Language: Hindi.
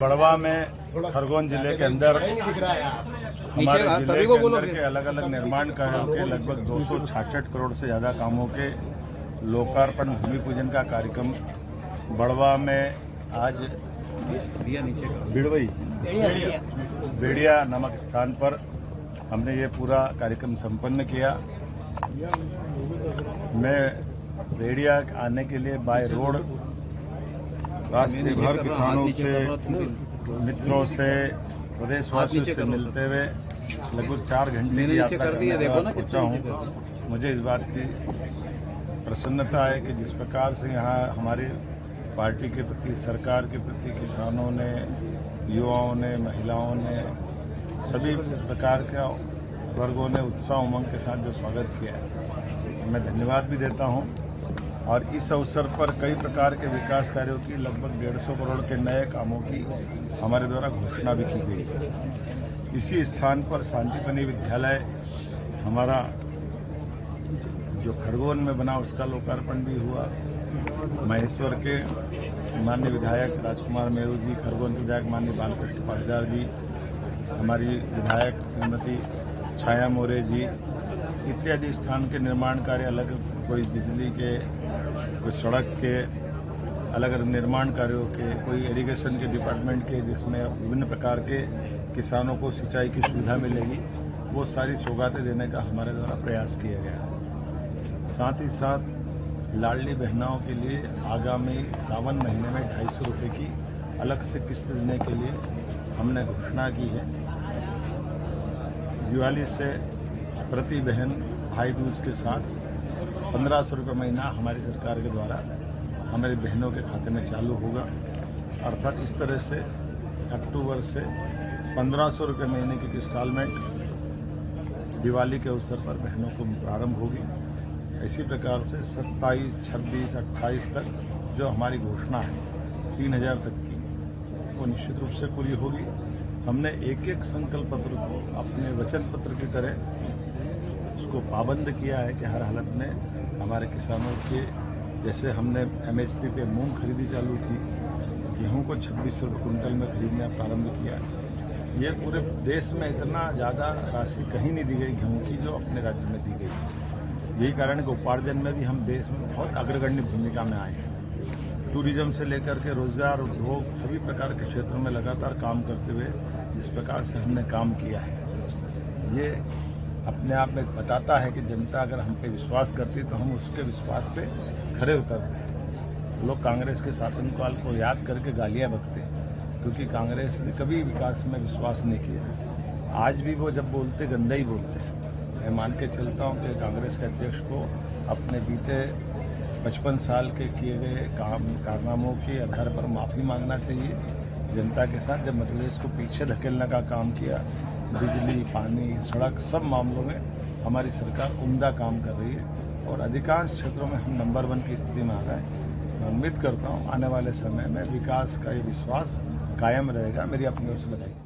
बड़वा में खरगोन जिले के अंदर हमारे जिले के अंदर के अलग अलग निर्माण कार्यों के लगभग 266 करोड़ से ज्यादा कामों के लोकार्पण भूमि पूजन का कार्यक्रम बड़वा में आज बेड़िया नामक स्थान पर हमने ये पूरा कार्यक्रम संपन्न किया। मैं बेड़िया आने के लिए बाय रोड रास्ते भर किसानों से, मित्रों से, प्रदेशवासियों से मिलते हुए लगभग 4 घंटे की यात्रा करने के बाद पहुंचा हूं। मुझे इस बात की प्रसन्नता है कि जिस प्रकार से यहाँ हमारी पार्टी के प्रति, सरकार के प्रति किसानों ने, युवाओं ने, महिलाओं ने, सभी प्रकार के वर्गों ने उत्साह उमंग के साथ जो स्वागत किया है, मैं धन्यवाद भी देता हूं। और इस अवसर पर कई प्रकार के विकास कार्यों की लगभग 150 करोड़ के नए कामों की हमारे द्वारा घोषणा भी की गई है। इसी स्थान पर शांतिपनी विद्यालय हमारा जो खरगोन में बना उसका लोकार्पण भी हुआ। महेश्वर के माननीय विधायक राजकुमार मेरू जी, खरगोन के विधायक माननीय बालकृष्ण पाटीदार जी, हमारी विधायक श्रीमती छाया मोरे जी इत्यादि स्थान के निर्माण कार्य, अलग कोई बिजली के, कोई सड़क के, अलग अलग निर्माण कार्यों के, कोई इरिगेशन के डिपार्टमेंट के, जिसमें विभिन्न प्रकार के किसानों को सिंचाई की सुविधा मिलेगी, वो सारी सौगातें देने का हमारे द्वारा प्रयास किया गया। साथ ही साथ लाडली बहनाओं के लिए आगामी सावन महीने में 250 रुपये की अलग से किस्त देने के लिए हमने घोषणा की है। दिवाली से प्रति बहन भाई दूज के साथ 1500 रुपये महीना हमारी सरकार के द्वारा हमारी बहनों के खाते में चालू होगा। अर्थात इस तरह से अक्टूबर से 1500 रुपये महीने की इंस्टॉलमेंट दिवाली के अवसर पर बहनों को प्रारंभ होगी। इसी प्रकार से 27, 26, 28 तक जो हमारी घोषणा है 3000 तक की, वो निश्चित रूप से पूरी होगी। हमने एक एक संकल्प पत्र को अपने वचन पत्र की तरह उसको पाबंद किया है कि हर हालत में हमारे किसानों के, जैसे हमने MSP पे मूंग खरीदी चालू की, गेहूं को 2600 रुपये कुंटल में खरीदना प्रारंभ किया। ये पूरे देश में इतना ज़्यादा राशि कहीं नहीं दी गई गेहूं की जो अपने राज्य में दी गई। यही कारण है कि उपार्जन में भी हम देश में बहुत अग्रगण्य भूमिका में आए हैं। टूरिज्म से लेकर के रोजगार, उद्योग, सभी प्रकार के क्षेत्रों में लगातार काम करते हुए जिस प्रकार से हमने काम किया है, ये अपने आप में बताता है कि जनता अगर हम पे विश्वास करती है तो हम उसके विश्वास पे खरे उतरते हैं। लोग कांग्रेस के शासनकाल को याद करके गालियां बकते हैं, क्योंकि कांग्रेस ने कभी विकास में विश्वास नहीं किया। आज भी वो जब बोलते गंदा ही बोलते हैं। मैं मान के चलता हूँ कि कांग्रेस के अध्यक्ष को अपने बीते 55 साल के किए गए कारनामों के आधार पर माफ़ी मांगना चाहिए जनता के साथ। जब मध्य प्रदेश को पीछे धकेलने का काम किया, बिजली, पानी, सड़क, सब मामलों में हमारी सरकार उम्दा काम कर रही है और अधिकांश क्षेत्रों में हम नंबर 1 की स्थिति में आ रहे हैं। मैं उम्मीद करता हूँ आने वाले समय में विकास का ये विश्वास कायम रहेगा। मेरी अपनी ओर से बधाई।